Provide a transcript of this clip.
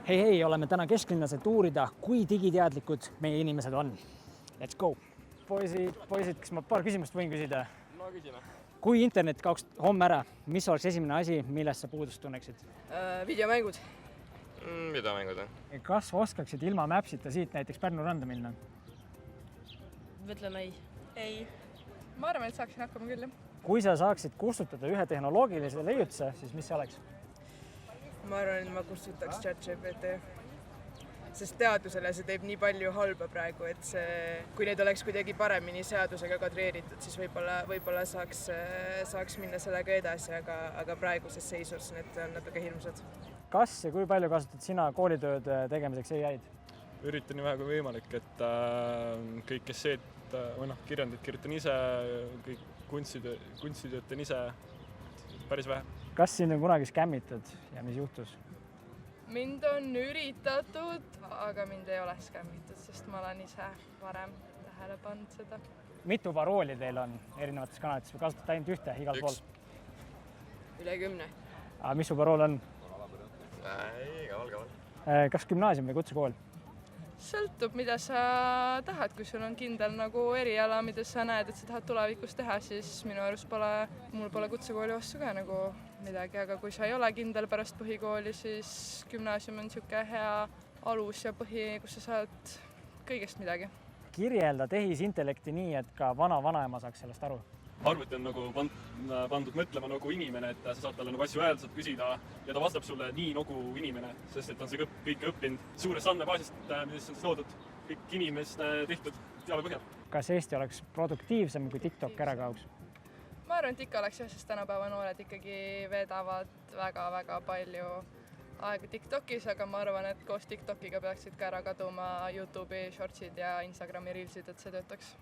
Hei, oleme täna kesklinnas, et uurida, kui digiteadlikud meie inimesed on. Let's go! Poisid, kas ma paar küsimust võin küsida? No küsime. Kui internet kaoks homme ära, mis oleks esimene asi, millest sa puudust tunneksid? Videomängud. Videomängud, Kas oskaksid ilma Mapsita siit näiteks Pärnu randa minna? Ütlen ei. Ei. Ma arvan, et saaksin hakkama küll. Kui sa saaksid kustutada ühe tehnoloogilise leiutuse, siis mis see oleks? Ma arvan, et ma kustutaks ChatGPT. Sest teadusele see teeb nii palju halba praegu, et kui need oleks kuidagi paremini seadusega kadreeritud, siis võib-olla saaks minna sellega edasi, aga praeguses seisus need on natuke hirmsad. Kas ja kui palju kasutad sina koolitööd tegemiseks AI-d? Üritan nii vähe kui võimalik, et kõik esseed või kirjandid kirjutan ise, kõik kunstitööd teen ise, päris vähe. Kas sind on kunagi skämmitud ja mis juhtus? Mind on üritatud, aga mind ei ole skämmitud, sest ma olen ise varem tähele pannud seda. Mitu parooli teil on erinevates kanalites või kasutate ainult ühte igal pool? Üle 10. Aga mis su parool on? Kaval. Kas gümnaasium või kutsekool? Sõltub, mida sa tahad. Kui sul on kindel nagu eriala, mida sa näed, et sa tahad tulevikus teha, siis minu arust mul pole kutsekooli vastu ka nagu midagi, aga kui sa ei ole kindel pärast põhikooli, siis gümnaasium on niisugune hea alus ja põhi, kus sa saad kõigest midagi. Kirjelda tehisintellekti nii, et ka vanaema saaks sellest aru. Arvuti on nagu pandud mõtlema nagu inimene, et sa saad talle nagu asju öelda, saad küsida ja ta vastab sulle nii nagu inimene, sest et on see kõik õppinud suurest andmebaasist, mis on loodud kõik inimeste tehtud teabe põhjal. Kas Eesti oleks produktiivsem, kui TikTok ära kaoks? Ma arvan, et ikka oleks jah, sest tänapäeva noored ikkagi veedavad väga-väga palju aega TikTokis, aga ma arvan, et koos TikTokiga peaksid ka ära kaduma YouTube'i shortsid ja Instagrami reelsid, et see töötaks.